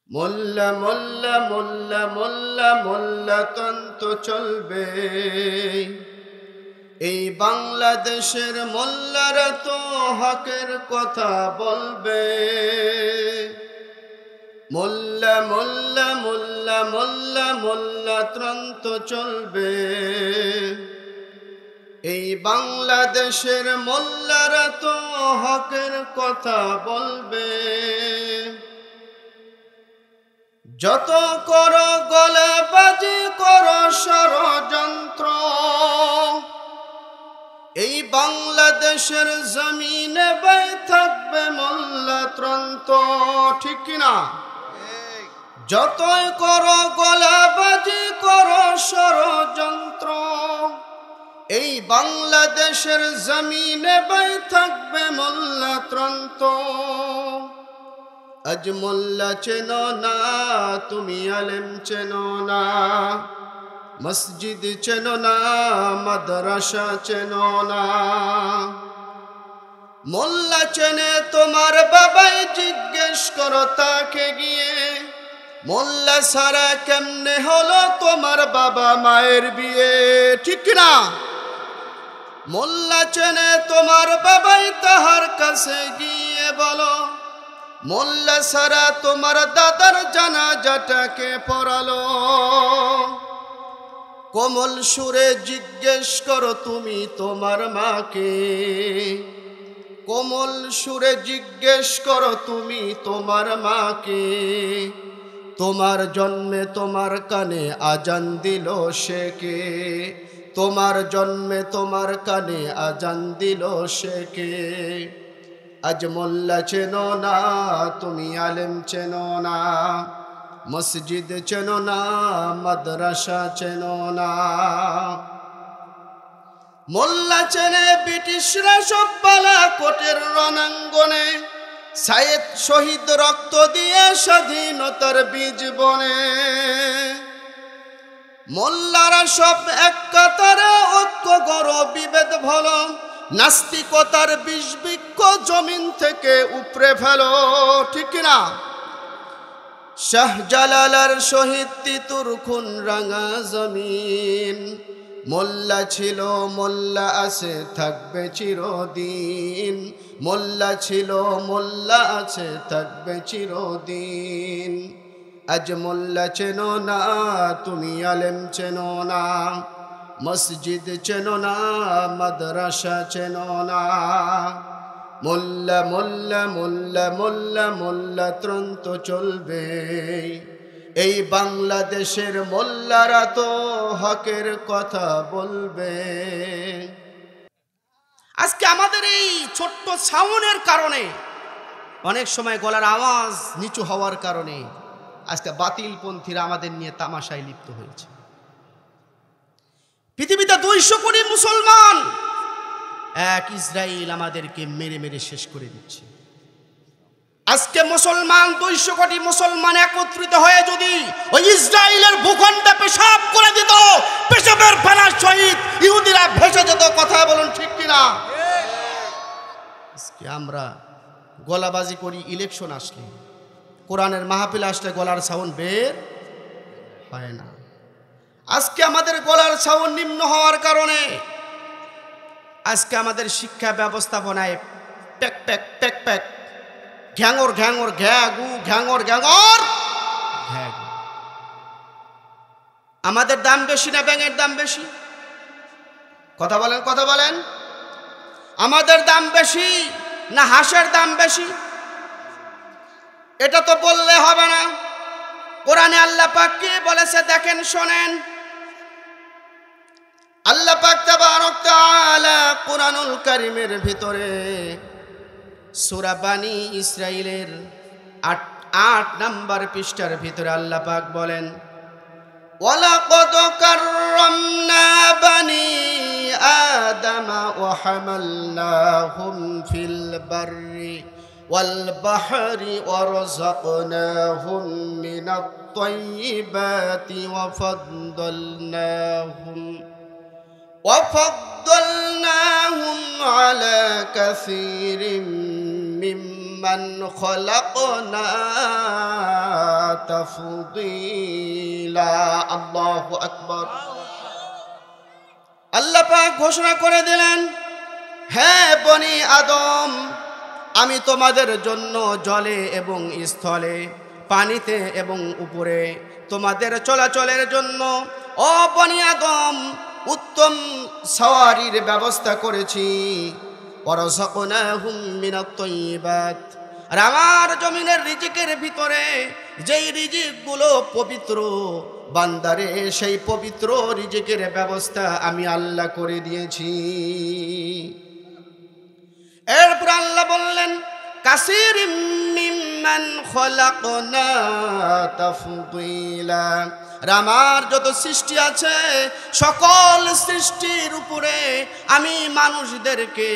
মোল্লা মোল্লা মোল্লা মোল্লা মোল্লা তন্ত চলবে। এই বাংলাদেশের মোল্লারা তো হকের কথা বলবে। মোল্লা মোল্লা মোল্লা মোল্লা মোল্লা তন্ত চলবে। এই বাংলাদেশের মোল্লারা তো হকের কথা বলবে। যত করো গলাবাজি করো ষড়যন্ত্র, এই বাংলাদেশের জমিনে বাই থাকবে মোল্লাতন্ত্র। ঠিক কিনা? যতই করো গলাবাজি করো ষড়যন্ত্র, এই বাংলাদেশের জমিনে বাই থাকবে মোল্লাতন্ত্র। আজ মোল্লা চেনো না, তুমি আলেম চেনো না, মসজিদ চেনো না, মাদ্রাসা চেনো না। মোল্লা চেনে তোমার বাবাই, জিজ্ঞেস করো তাকে গিয়ে। মোল্লা সারা কেমনে হলো তোমার বাবা মায়ের বিয়ে? ঠিক না? মোল্লা চেনে তোমার বাবাই, তাহার কাছে গিয়ে বলো। মোল্লা সারা তোমার দাদার জানাজাটাকে পড়ালো। কোমল সুরে জিজ্ঞেস করো তুমি তোমার মাকে। কোমল সুরে জিজ্ঞেস করো তুমি তোমার মাকে। তোমার জন্মে তোমার কানে আজান দিল সে কে? তোমার জন্মে তোমার কানে আজান দিল সে কে? আজ মোল্লা চেনো না, তুমি আলেম চেনো না, মসজিদ চেনো না, মাদ্রাসা চেনো না। মোল্লা চেনে ব্রিটিশরা সব বালাকোটের রণাঙ্গনে, সাইয়েদ শহীদ রক্ত দিয়ে স্বাধীনতার বীজ বনে। মোল্লারা সব এক কাতারে, ঐক্য গড় বিভেদ ভলো। নাস্তিকতার বিষ বৃক্ষ জমিন থেকে উপড়ে ফেলো। ঠিক না? শাহজালালার শহীদ তিতুর খুন রাঙা জমিন। মোল্লা ছিল, মোল্লা আছে, থাকবে চিরদিন। মোল্লা ছিল, মোল্লা আছে, থাকবে চিরদিন। আজ মোল্লা চেনো না, তুমি আলেম চেনো না, মসজিদ চেনো না, মাদ্রাসা চেনো না। মোল্লা মোল্লা মোল্লা মোল্লা মোল্লা ত্রন্ত চলবে। এই বাংলাদেশের মোল্লারা তো হকের কথা বলবে। আজকে আমাদের এই ছোট্ট সাউন্ডের কারণে, অনেক সময় গলার আওয়াজ নিচু হওয়ার কারণে আজকে বাতিলপন্থীরা আমাদের নিয়ে তামাশায় লিপ্ত হয়েছে। পৃথিবীতে 200 কোটি মুসলমান, এক ইসরায়েল আমাদেরকে মেরে মেরে শেষ করে দিচ্ছে। আজকে মুসলমান 200 কোটি মুসলমান একত্রিত হয়ে যদি ওই ইসরায়েলের ভূখণ্ডে পেশাব করে দিত, পেশাবের ফেনার সহিত ইহুদিরা ভেসে যেত। কথা বলুন ঠিক কিনা? আজকে আমরা গলাবাজি করি, ইলেকশন আসলে, কোরআনের মাহফিল আসলে গলার সাউন্ড বের হয় না। আজকে আমাদের গলার সাউন্ড নিম্ন হওয়ার কারণে আজকে আমাদের শিক্ষা ব্যবস্থাপনায় প্যাক প্যাক প্যাক প্যাক, ঘ্যাঙর ঘ্যাঙর ঘ্যাগু, ঘ্যাঙর ঘ্যাঙর ঘ্যাগু। আমাদের দাম বেশি না ব্যাঙের দাম বেশি? কথা বলেন, কথা বলেন। আমাদের দাম বেশি না হাঁসের দাম বেশি? এটা তো বললে হবে না। কোরআনে আল্লাহ পাক কি বলেছে দেখেন, শোনেন। আল্লাহ পাক তাবারক তাআলা কুরআনুল কারীমের ভিতরে সূরা বানী ইসরাঈলের 8 নম্বর পৃষ্ঠার ভিতরে আল্লাহ পাক বলেন, ওয়ালাকাদ কাররামনা বানী আদামা ওয়া হামালনাহুম ফিল বাররি ওয়াল বাহরি ওয়া রাযাকনাহুম মিনাত তাইয়্যিবাতি ওয়া وفضلناهم على كثير ممن خلقنا তাফদীলা। আল্লাহু আকবার। আল্লাহ পাক ঘোষণা করে দিলেন, হে বনি আদম, আমি তোমাদের জন্য জলে এবং স্থলে, পানিতে এবং উপরে তোমাদের চলাচলের জন্য ও বনি আদম উত্তম সওয়ারির ব্যবস্থা করেছি। ওয়ারাযাকনাহুম মিনাত তাইয়্যিবাত, আর আমার জমিনের রিজিকের ভিতরে যেই রিজিকগুলো পবিত্র, বান্দারে সেই পবিত্র রিজিকের ব্যবস্থা আমি আল্লাহ করে দিয়েছি। এরপর আল্লাহ বললেন, কাসীরিম মিম্মান খলাকনা তাফদীলা, আমার যত সৃষ্টি আছে সকল সৃষ্টির উপরে আমি মানুষদেরকে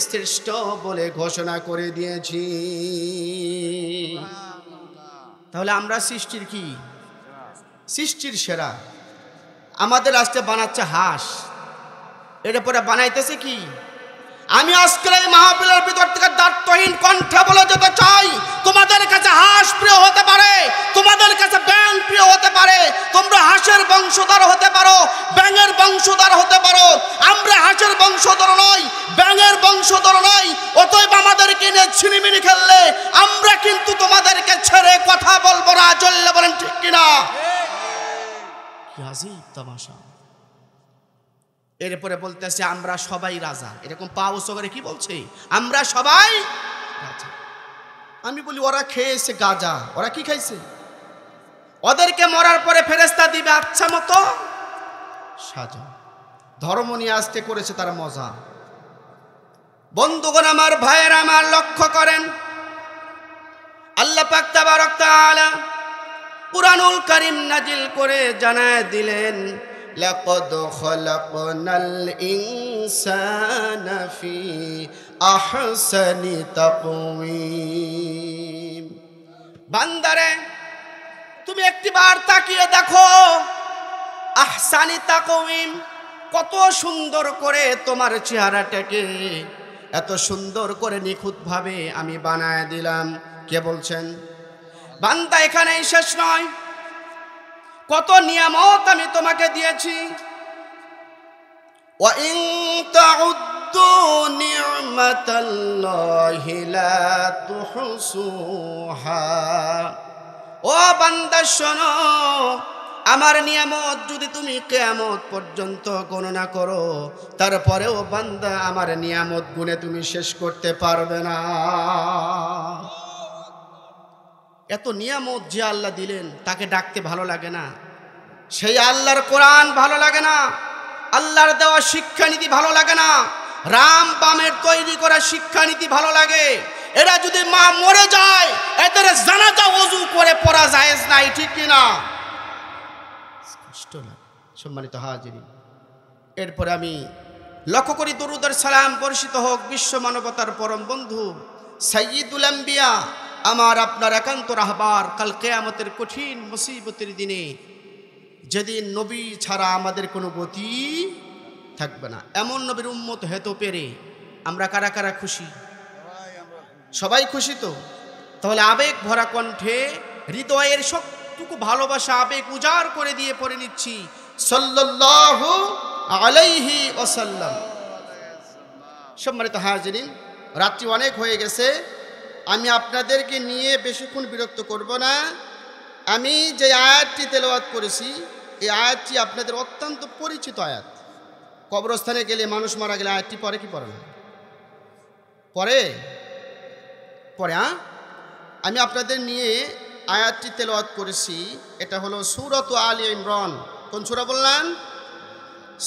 শ্রেষ্ঠ বলে ঘোষণা করে দিয়েছি। তাহলে আমরা সৃষ্টির কি? সৃষ্টির সেরা। আমাদের আজকে বানাচ্ছে হাঁস, এর পরে বানাইতেছে কি? আমি আজকের এই মাহফিলের ভিতর থেকে দায়িত্বহীন কণ্ঠে বলে যেতে চাই, তোমাদের কাছে হাঁস প্রিয় হতে পারে, তোমাদের কাছে ব্যাঙ প্রিয় হতে পারে, তোমরা হাঁসের বংশধর হতে পারো, ব্যাঙের বংশধর হতে পারো। আমরা হাঁসের বংশধর নই, ব্যাঙের বংশধর নই। অতএব আমাদেরকে নিয়ে ছিনিমিনি খেললে আমরা কিন্তু তোমাদেরকে ছেড়ে কথা বলবো না। চললে বলেন ঠিক কিনা? কি আজীব তামাশা। এরপরে বলতেছে আমরা সবাই রাজা, এরকম পা উঁচু করে কি বলছে? আমরা সবাই রাজা। আমি বলি ওরা খেয়েছে গাঁজা, ওরা কি খাইছে? ওদেরকে মরার পরে ফেরেশতা দিবে আচ্ছা মতো সাজা। ধর্ম নিয়ে আসতে করেছে তারা মজা। বন্ধুগণ আমার, ভাইয়েরা আমার, লক্ষ্য করেন আল্লাহ পাক তাবারক তাআলা কুরআনুল কারীম নাজিল করে জানায় দিলেন, লাকাদ খালাকনাল ইনসানা ফি আহসানি তাকওয়িম। বান্দারে তুমি একটিবার তাকিয়ে দেখো, আহসানি তাকওয়িম, কত সুন্দর করে তোমার চেহারাটাকে এত সুন্দর করে নিখুঁতভাবে আমি বানায় দিলাম। কে বলছেন? বান্দা এখানেই শেষ নয়, কত নিয়ামত আমি তোমাকে দিয়েছি। ওয়া ইন তাউদ্দু নি'মাতাল্লাহি লা তুহসুহা। ও বান্দা শোনো, আমার নিয়ামত যদি তুমি কিয়ামত পর্যন্ত গণনা করো, তারপরেও বান্দা আমার নিয়ামত গুণে তুমি শেষ করতে পারবে না। এত নিয়ামত যে আল্লাহ দিলেন তাকে ডাকতে ভালো লাগে না? সেই আল্লাহর কোরআন ভালো লাগে না? আল্লাহর দেওয়া শিক্ষানীতি ভালো লাগে না? রাম বামের তৈরি করা শিক্ষানীতি ভালো লাগে? এরা যদি মা মরে যায় এদের জানাজা ওযু করে পড়া জায়েজ নাই, ঠিক কিনা? কষ্ট না সম্মানিত হাজিরিন। এরপরে আমি লক্ষ্য করি দরুদের সালাম বর্ষিত হোক বিশ্ব মানবতার পরম বন্ধু সাইয়্যিদুল আম্বিয়া, আমার আপনার একান্ত রাহবার। কাল কিয়ামতের কঠিন মুসিবতের দিনে, যেদিন নবী ছাড়া আমাদের কোনো গতি থাকবে না, এমন নবীর উম্মত হতে পেরে আমরা কারা কারা খুশি? সবাই খুশি তো? তাহলে আবেগ ভরা কণ্ঠে হৃদয়ের সবটুকু ভালোবাসা আবেগ উজাড় করে দিয়ে পড়ে নিচ্ছি সাল্লাল্লাহু আলাইহি ওয়াসাল্লাম। সম্মানিত হাজিরিন, রাত্রি অনেক হয়ে গেছে, আমি আপনাদেরকে নিয়ে বেশিক্ষণ বিরক্ত করব না। আমি যে আয়াতটি তেলাওয়াত করেছি এই আয়াতটি আপনাদের অত্যন্ত পরিচিত আয়াত। কবরস্থানে গেলে মানুষ মারা গেলে আয়াতটি পড়ে কি পড়ে না? পড়ে পড়ে। আমি আপনাদের নিয়ে আয়াতটি তেলাওয়াত করেছি, এটা হলো সূরাত আলে ইমরান। কোন সূরা বললাম?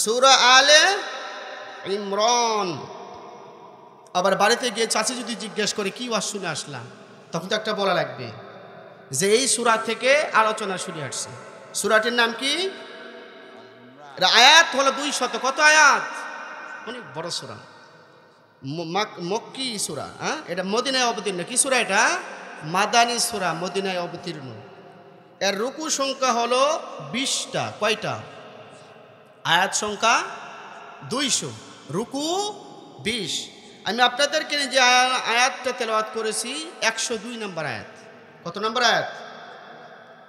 সূরা আলে ইমরান। আবার বাড়িতে গিয়ে চাচি যদি জিজ্ঞেস করে কি ওয়াজ শুনে আসলাম, তখন তো একটা বলা লাগবে যে এই সূরা থেকে আলোচনা শুনে আসছে। সূরাটির নাম কি? আয়াত হলো 200। কত আয়াত? অনেক বড় সূরা, মক্কি সূরা। এটা মদিনায় অবতীর্ণ। কি সূরা এটা? মাদানী সূরা, মদিনায় অবতীর্ণ। এর রুকু সংখ্যা হলো 20টা। কয়টা? আয়াত সংখ্যা 200, রুকু 20। আমি আপনাদেরকে যে আয়াতটা তেলাওয়াত করেছি 102 নম্বর আয়াত। কত নম্বর আয়াত?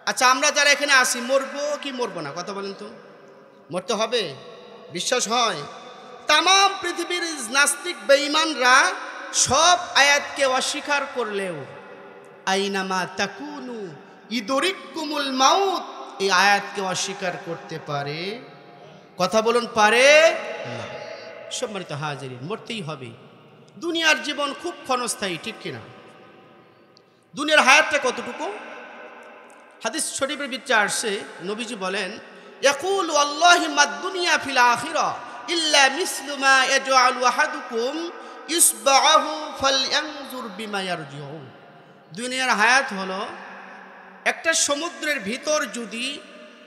আচ্ছা, আমরা যারা এখানে আসি মরবো কি মরবো না? কথা বলেন তো। মরতে হবে, বিশ্বাস হয়? তাম পৃথিবীর নাস্তিক বেঈমানরা সব আয়াতকে অস্বীকার করলেও আইনামা তাকুনু ইদরিকুমুল মাউত, এই আয়াতকে অস্বীকার করতে পারে? কথা বলুন, পারে না। সম্মানিত হাজিরিন, মরতেই হবে। দুনিয়ার জীবন খুব ক্ষণস্থায়ী, ঠিক কিনা? দুনিয়ার হায়াতটা কতটুকু? হাদিস শরীফের ভিতরে আসছে, নবীজি বলেন, ইয়াকুলু আল্লাহি মাদ দুনিয়া ফিল আখিরা ইল্লা মিসলু মা ইয়াজআলু আহাদুকুম ইসবাহু ফালয়ানজুর বিমা ইয়ারজিউ। দুনিয়ার হায়াত হলো একটা সমুদ্রের ভিতর যদি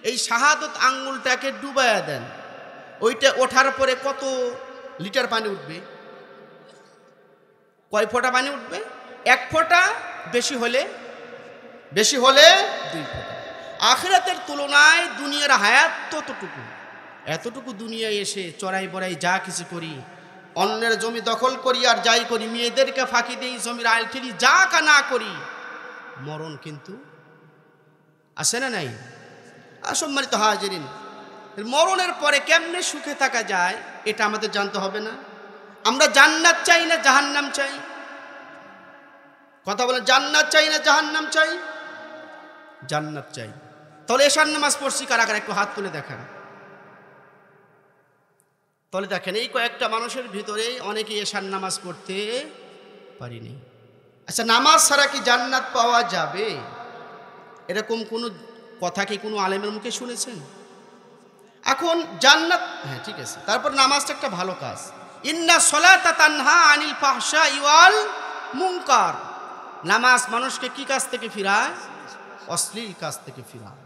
এই শাহাদত আঙ্গুলটাকে ডুবাইয়া দেন, ওইটা ওঠার পরে কত লিটার পানি উঠবে? কয় ফোঁটা পানি উঠবে? 1 ফোঁটা, বেশি হলে 2 ফোঁটা। আখিরাতের তুলনায় দুনিয়ার হায়াত ততটুকু। এতটুকু দুনিয়ায় এসে চড়াই বড়াই যা কিছু করি, অন্যের জমি দখল করি আর যাই করি, মেয়েদেরকে ফাঁকি দেই, জমির আইল ঠেলি, যা কা না করি, মরণ কিন্তু আসে না নাই? সম্মানিত হাজিরিন, মরণের পরে কেমনে সুখে থাকা যায় এটা আমাদের জানতে হবে না? আমরা জান্নাত চাই না জাহান্নাম চাই? কথা বলেন, জান্নাত চাই না জাহান্নাম চাই? জান্নাত চাই। তাহলে এশার নামাজ পড়ছি কারা কারা, একটু হাত তুলে দেখান। তাহলে দেখেন, এই কয়েকটা মানুষের ভিতরে অনেকে এশার নামাজ পড়তে পারিনি। আচ্ছা, নামাজ ছাড়া কি জান্নাত পাওয়া যাবে? এরকম কোনো কথা কি কোনো আলেমের মুখে শুনেছেন? এখন জান্নাত, হ্যাঁ ঠিক আছে, তারপর নামাজটা একটা ভালো কাজ। ইন্না সলাতা তানহা আনিল ফাহশাই ওয়াল মুনকার। নামাজ মানুষকে কি কাজ থেকে ফিরায়? অশ্লীল কাজ থেকে ফিরায়।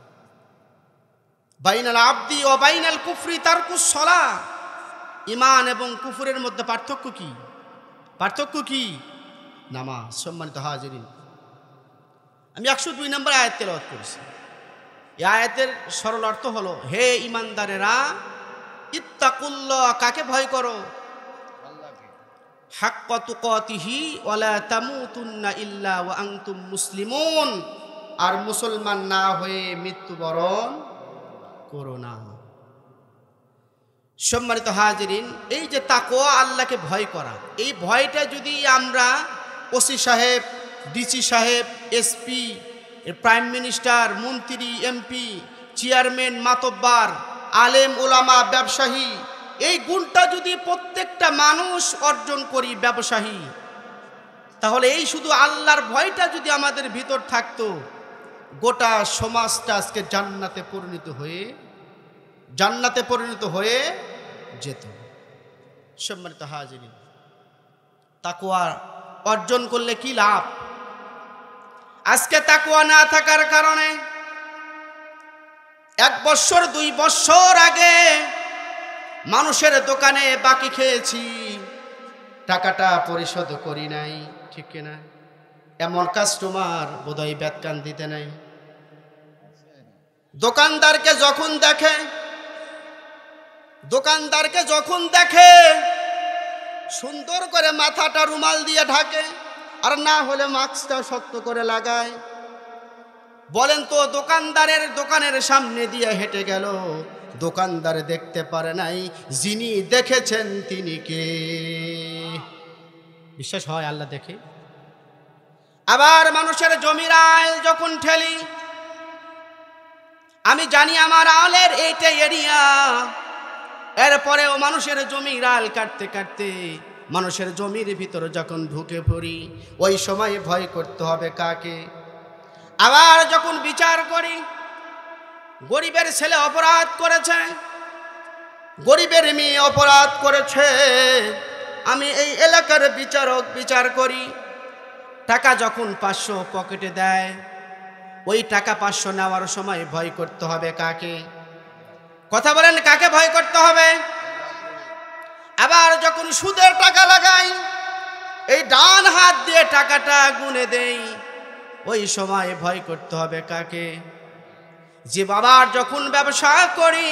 বাইনাল আবদি ওয়া বাইনাল কুফরি তারকুস সালাহ। ঈমান এবং কুফরের মধ্যে পার্থক্য কি? পার্থক্য কি? নামাজ। সম্মানিত হাজিরিন, আমি 102 নম্বর আয়াত তেলাওয়াত করেছি। এই আয়াতের সরল অর্থ হলো, হে ঈমানদারেরা, ইত্তাকুল্লাহ, কাকে ভয় করো? আল্লাহকে। হাক্কা তুকাতিহি ওয়া লা তামুতুন্না ইল্লা ওয়া আনতুম মুসলিমুন, আর মুসলমান না হয়ে মৃত্যুবরণ করো না। সম্মানিত হাজিরিন, এই যে তাকওয়া, আল্লাহকে ভয় করা, এই ভয়টা যদি আমরা ওসি সাহেব, ডিসি সাহেব, এসপি, প্রাইম মিনিস্টার, মন্ত্রী, এমপি, চেয়ারম্যান, মাতব্বার, আলেম, ওলামা, ব্যবসায়ী, এই গুণটা যদি প্রত্যেকটা মানুষ অর্জন করি, ব্যবসায়ী, তাহলে এই শুধু আল্লাহর ভয়টা যদি আমাদের ভিতর থাকতো, গোটা সমাজটা আজকে জান্নাতে পরিণত হয়ে যেত। সম্মানিত হাজিরিন, তাকওয়া অর্জন করলে কি লাভ? আজকে তাকওয়া না থাকার কারণে 1 বছর 2 বছর আগে মানুষের দোকানে বাকি খেয়েছি, টাকাটা পরিশোধ করি নাই, ঠিক কিনা? এমন কাস্টমার বোধহয় বেতকান দিতে নাই। দোকানদারকে যখন দেখে সুন্দর করে মাথাটা রুমাল দিয়ে ঢাকে, আর না হলে মাস্কটা শক্ত করে লাগায়। বলেন তো, দোকানের সামনে দিয়ে হেঁটে গেল, দোকানদার দেখতে পারে নাই যিনি দেখেছেন তিনি কে? বিশ্বাস হয় আল্লাহ দেখে? আবার মানুষের জমির আইল যখন ঠেলি, আমি জানি আমার আলের এইটা এরিয়া, এরপরেও মানুষের জমির আইল কাটতে কাটতে মানুষের জমির ভিতরে যখন ঢুকে পড়ি, ওই সময় ভয় করতে হবে কাকে? আবার যখন বিচার করি, গরিবের ছেলে অপরাধ করেছে, গরিবের মেয়ে অপরাধ করেছে, আমি এই এলাকার বিচারক বিচার করি, টাকা যখন 500 পকেটে দেয়, ওই টাকা 500 নেওয়ার সময় ভয় করতে হবে কাকে? কথা বলেন, কাকে ভয় করতে হবে? আবার যখন সুদের টাকা লাগাই, এই ডান হাত দিয়ে টাকাটা গুনে দেই, ওই সময় ভয় করতে হবে কাকে? যে বাবার যখন ব্যবসা করি,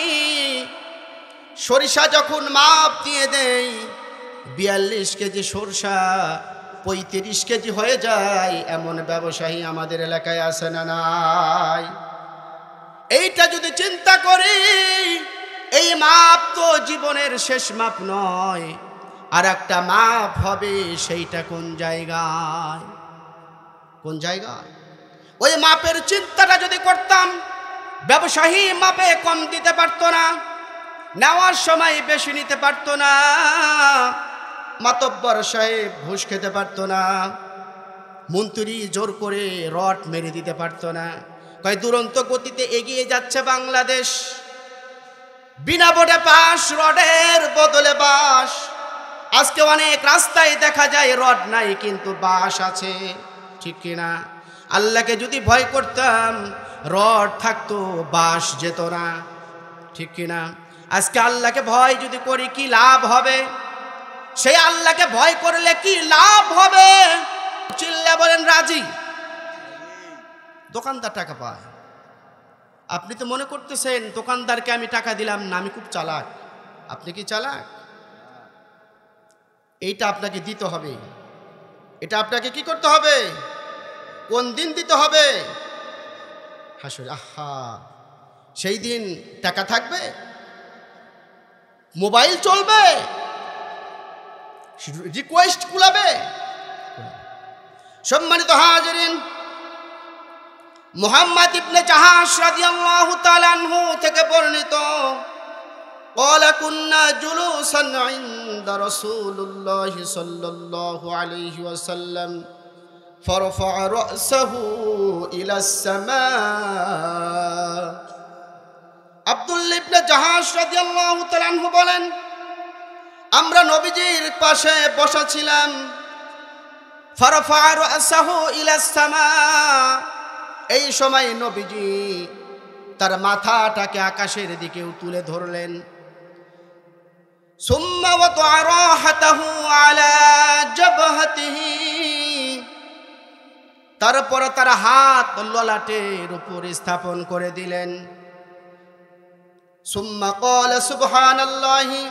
সরিষা যখন মাপ দিয়ে দেই, 42 কেজি সরষা 35 কেজি হয়ে যায়, এমন ব্যবসায়ী আমাদের এলাকায় আছে না নাই? যদি চিন্তা করি, এই মাপ তো জীবনের শেষ মাপ নয়, আর একটা মাপ হবে, সেইটা কোন জায়গায়? কোন জায়গায়? ওই মাপের চিন্তাটা যদি করতাম, ব্যবসায়ী মাপে কম দিতে পারতো না, নেওয়ার সময় বেশি নিতে পারতো না, মাতব্বর সাহেব ঘুষ খেতে পারতো না, মন্ত্রী জোর করে রড মেরে দিতে পারতো না। কয় দুরন্ত গতিতে এগিয়ে যাচ্ছে বাংলাদেশ, বিনা ভোটে পাস, রডের বদলে বাস। আজকে অনেক রাস্তায় দেখা যায় রড নাই কিন্তু বাস আছে, ঠিক কিনা? আল্লাহকে যদি ভয় করতাম, রড থাকতো, বাস যেত না, ঠিক কিনা? আজকে আল্লাহকে ভয় যদি করি, কি লাভ হবে? সেই আল্লাহকে ভয় করলে কি লাভ হবে? চিল্লা বলেন রাজি। দোকানদার টাকা পায়, আপনি তো মনে করতেছেন দোকানদারকে আমি টাকা দিলাম না, আমি খুব চালাক। আপনি কি চালাক? এইটা আপনাকে দিতে হবে, এটা আপনাকে কি করতে হবে? কোন দিন দিতে হবে? হাসরে। আহা, সেই দিন টাকা থাকবে, মোবাইল চলবে, রিকোয়েস্ট কুলাবে। সম্মানিত হাজিরিন, মুহাম্মদ ইবনে জাহাশ রাদিয়াল্লাহু তাআলা আনহু থেকে বর্ণিত, قال كنا جلوسا عند رسول الله صلى الله عليه وسلم فرفع رأسه إلى السماء। আব্দুল্লাহ ইবনে জাহাশ রাদিয়াল্লাহু তাআলা আনহু বলেন, আমরা নবীজির পাশে বসা ছিলাম, ফারফা রাসাহু ইলা সামা, এই সময় নবীজি তার মাথাটাকে আকাশের দিকে তুলে ধরলেন। সুম্মা ওয়াদা রাহাতাহু আলা জাবহাতিহি, তারপর তার হাত ললাটের উপর স্থাপন করে দিলেন। সুম্মা ক্বালা সুবহানাল্লাহি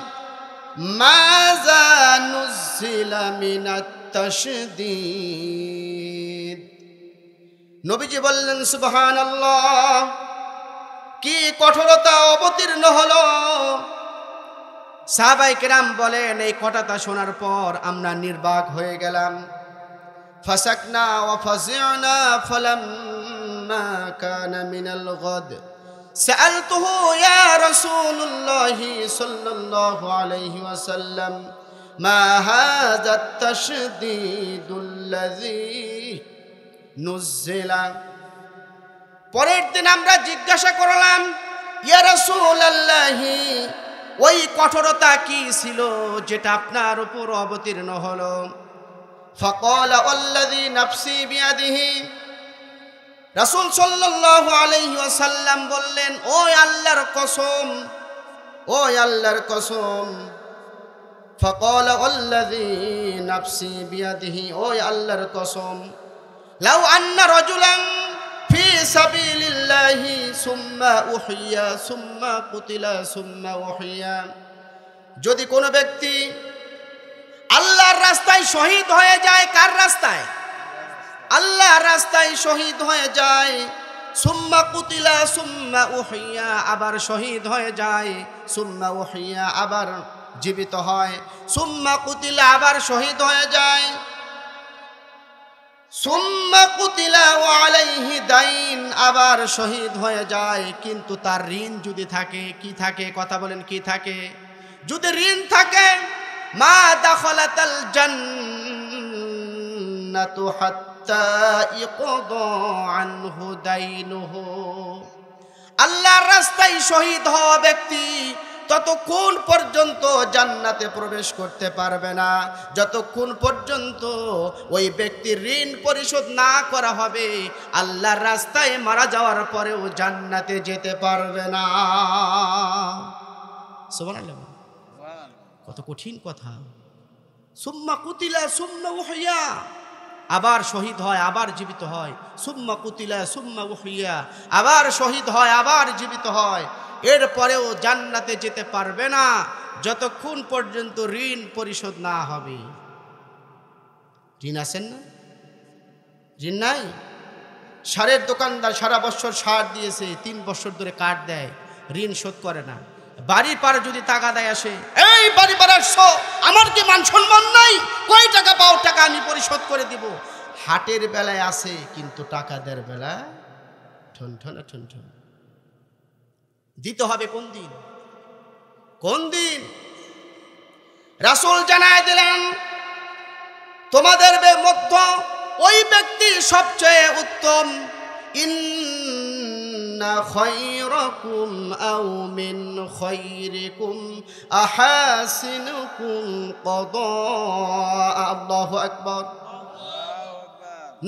মাযা নুজিলা মিনাত তাশদীদ। নবীজি বললেন সুবহানাল্লাহ, কি কঠোরতা অবতীর্ণ হলো। সাহাবায়ে কেরাম বলেন, এই কথাটা শোনার পর আমরা নির্বাক হয়ে গেলাম। ফাসাকনা ওয়া ফাজি'না ফালাম্মা কানা মিনাল গাদ সাআলতুহু ইয়া রাসূলুল্লাহি সাল্লাল্লাহু আলাইহি ওয়াসাল্লাম মা হাযা আত-তাশদীদুল্লাযী নুজিলা। পরের দিন আমরা জিজ্ঞাসা করলাম, ইয়া রাসূলুল্লাহি, ওই কঠোরতা কি ছিল যেটা আপনার উপর অবতীর্ণ হলো? ফাকালা আল্লাযী নাফসি বিয়াদিহি, রাসূল সাল্লাল্লাহু আলাইহি ওয়াসাল্লাম বললেন, ওই আল্লাহর কসম, ওই আল্লাহর কসম। ফাকালা আল্লাযী নাফসি বিয়াদিহি, ওই আল্লাহর কসম, লাউ আন্না রাজুলান ফি সাবিলিল্লাহি সুম্মা উহিয়া সুম্মা কুতিলা সুম্মা উহিয়া, যদি কোনো ব্যক্তি আল্লাহর রাস্তায় শহীদ হয়ে যায়, কার রাস্তায়? আল্লাহর রাস্তায় শহীদ হয়ে যায়, সুম্মা কুতিলা সুম্মা উহিয়া, আবার শহীদ হয়ে যায়, সুম্মা উহিয়া, আবার জীবিত হয়, সুম্মা কুতিলা, আবার শহীদ হয়ে যায়, সুম্মা কুতিলা ওয়া আলাইহি দাইন, আবার শহীদ হয়ে যায়, কিন্তু তার ঋণ যদি থাকে, কি থাকে? কথা বলেন, কি থাকে? যদি ঋণ থাকে, মা দাখালাতাল জান্নাতু হাত্তা ইকদা আনহু দাইনুহু। আল্লাহর রাস্তায় শহীদ হওয়া ব্যক্তি ততক্ষণ পর্যন্ত জান্নাতে প্রবেশ করতে পারবে না, যতক্ষণ পর্যন্ত ওই ব্যক্তির ঋণ পরিশোধ না করা হবে। আল্লাহর রাস্তায় মারা যাওয়ার পরেও জান্নাতে যেতে পারবে না। সুবহানাল্লাহ, কত কঠিন কথা। সুম্মা কুতিলা সুম্মা উহিয়া, আবার শহীদ হয়, আবার জীবিত হয়, সুম্মা কুতিলা সুম্মা উহিয়া, আবার শহীদ হয়, আবার জীবিত হয়। এরপরেও জান্নাতে যেতে পারবে না যতক্ষণ পর্যন্ত ঋণ পরিশোধ না হবে। ঋণ আছেন না? ঋণ নাই? সারের দোকানদার সারা বছর সার দিয়েছে, 3 বছর ধরে কাঠ দেয়, ঋণ শোধ করে না। বাড়ির পারে যদি তাগাদায় আসে, এই বাড়ি পারে আসছো, আমার কি মান সম্মান নাই? কয় টাকা পাও? টাকা আমি পরিশোধ করে দিব। হাটের বেলায় আসে, কিন্তু টাকাদের বেলা ঠন ঠন দিতে হবে কোন দিন? কোন দিন? রাসূল জানায় দিলেন, তোমাদের মধ্যে ওই ব্যক্তি সবচেয়ে উত্তম। ইন্না খায়রাকুম আও মিন খায়রিকুম আহাসিনুকুম কদা। আল্লাহু আকবার।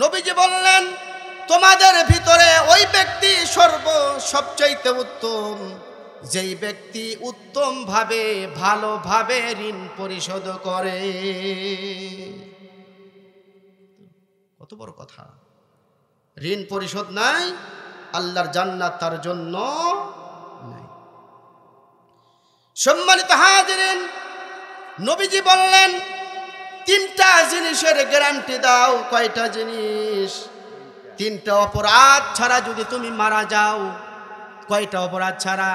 নবীজি বললেন, তোমাদের ভিতরে ওই ব্যক্তি সবচাইতে উত্তম, যেই ব্যক্তি উত্তম ভাবে ভালোভাবে ঋণ পরিশোধ করে। কত বড় কথা! ঋণ পরিশোধ নাই, আল্লাহর জান্নাত তার জন্য নাই। সম্মানিত হাজিরিন, নবীজি বললেন, 3টা জিনিসের গ্যারান্টি দাও। কয়টা জিনিস? 3টা অপরাধ ছাড়া যদি তুমি মারা যাও। কয়টা অপরাধ ছাড়া?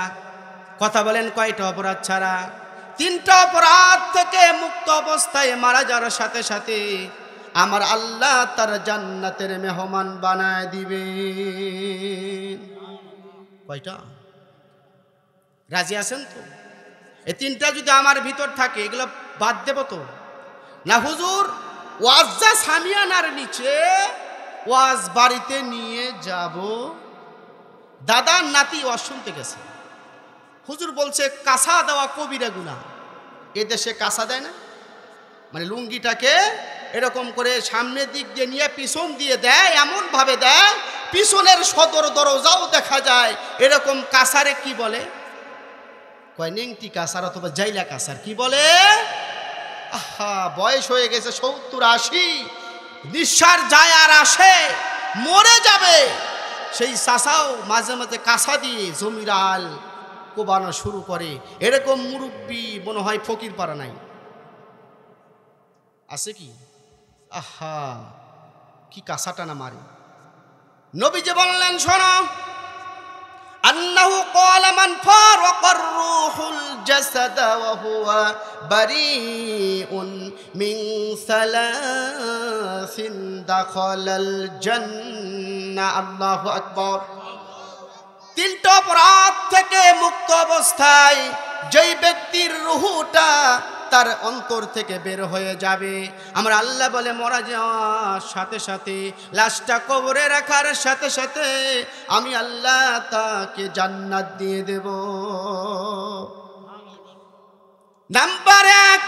কথা বলেন, কয়টা অপরাধ ছাড়া? 3টা অপরাধ থেকে মুক্ত অবস্থায় মারা যাওয়ার সাথে সাথে আমার আল্লাহ তার জান্নাতের মেহমান বানায় দিবে। কয়টা? রাজি আছেন তো? এই 3টা যদি আমার ভিতর থাকে, এগুলো বাদ দেব তো না? হুজুর, ওয়াজ সামিয়ানার নিচে ওয়াজ বাড়িতে নিয়ে যাব। দাদার নাতি ওয়াজ শুনতে গেছে, হুজুর বলছে কাঁসা দেওয়া কবিরা গুনাহ। এদেশে কাঁসা দেয় না, মানে লুঙ্গিটাকে এরকম করে সামনের দিক দিয়ে নিয়ে পিছন দিয়ে দেয়, এমন ভাবে দেয় পিছনের সদর দরজাও দেখা যায়। এরকম কাঁসারে কি বলে? কয় নেংটি কাঁসার অথবা জাইলা কাঁসার। কি বলে? আহা, বয়স হয়ে গেছে 70-80, নিঃশ্বাস যায় আর আসে, মরে যাবে। সেই চাষাও মাঝে মাঝে কাঁসা দিয়ে জমিরাল কোবানো শুরু করে। এরকম মুরব্বী মনে হয় ফকির পাড়া নাই, আছে কি? আহা, কি কাঁসাটা না মারে। নবীজি বললেন, শোনো, আন্নাহু ক্বালা মান ফারাকার রূহুল জাসাদ ওয়া হুয়া বারিউন মিন সালাসিন দাখালাল জান্নাহ। আল্লাহু আকবার। 3টা অপরাধ থেকে মুক্ত অবস্থায় যেই ব্যক্তির রূহটা তার অন্তর থেকে বের হয়ে যাবে, আমরা আল্লাহ বলে মরা যাওয়ার সাথে সাথে, লাশটা কবরে রাখার সাথে সাথে আমি আল্লাহ তাকে জান্নাত দিয়ে দেব। নাম্বার 1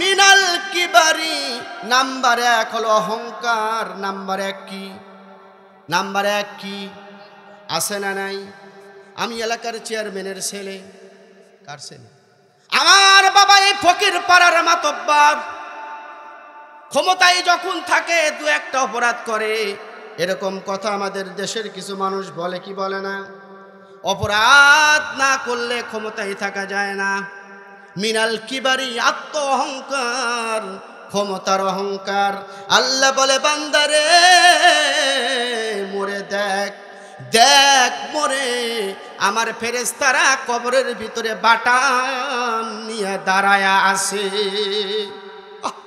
মিনাল কিবারি। নাম্বার 1 হলো অহংকার। নাম্বার 1 কি? নাম্বার 1 কি? আছে না নাই? আমি এলাকার চেয়ারম্যানের ছেলে। কার ছেলে? আমার বাবা এই ফকির পাড়ার মাতব্বর। ক্ষমতায় যখন থাকে 2-1টা অপরাধ করে। এরকম কথা আমাদের দেশের কিছু মানুষ বলে কি বলে না? অপরাধ না করলে ক্ষমতায় থাকা যায় না। মিনাল কিবারি, আত্ম অহংকার, ক্ষমতার অহংকার। আল্লাহ বলে, বান্দারে মরে দেখ, দেখ মরে আমার ফেরেশতারা কবরের ভিতরে বাটাম নিয়ে দাঁড়ায়া আছে।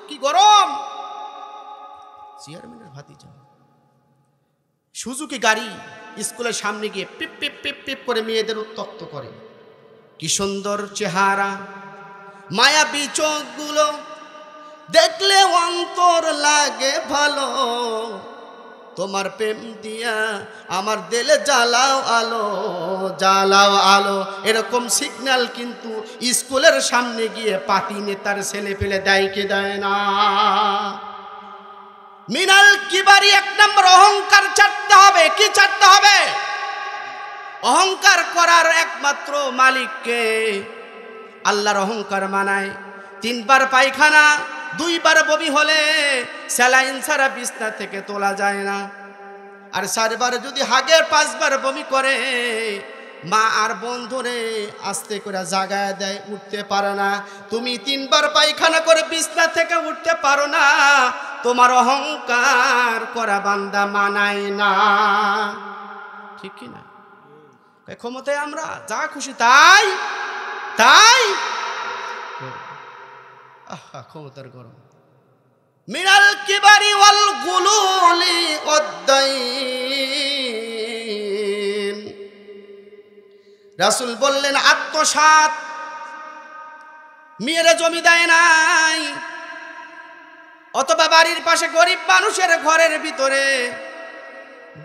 কি গরম! চেয়ারম্যানের ভাতিজা সুজুকি গাড়ি স্কুলের সামনে গিয়ে পিপ পিপ পিপ পিপ করে মেয়েদের উত্তক্ত করে। কি সুন্দর চেহারা, মায়াবী চোখগুলো, দেখলে অন্তর লাগে ভালো। তোমার প্রেম দিয়া আমার দিলে জ্বালাও আলো, জ্বালাও আলো। এরকম সিগন্যাল কিন্তু স্কুলের সামনে গিয়ে পাতি নেতার ছেলে ফেলে দেয় কি দেয় না? মিনাল কিবারি 1 নম্বর অহংকার ছাড়তে হবে। কি ছাড়তে হবে? অহংকার করার একমাত্র মালিককে। আল্লাহর অহংকার মানায় 3 বার পায়খানা, 2 বার বমি হলে স্যালাইন ছাড়া বিছনা থেকে তোলা যায় না। আর 4 বার যদি হাগে 5 বার বমি করে, মা আর বন্ধুরে আস্তে করে জাগায় দেয়, উঠতে পারে না। তুমি 3 বার পায়খানা করে বিছনা থেকে উঠতে পারো না, তোমার অহংকার করা বান্দা মানায় না। ঠিক কি না? ক্ষমতায় আমরা যা খুশি তাই তাই আহা ক্ষমতার গরম। মিনাল কিবারি ওয়াল গুলুলি ওয়াদ্দাইন, রাসূল বললেন আত্মসাৎ। মেয়েরা জমি দেয় নাই, অথবা বাড়ির পাশে গরিব মানুষের ঘরের ভিতরে,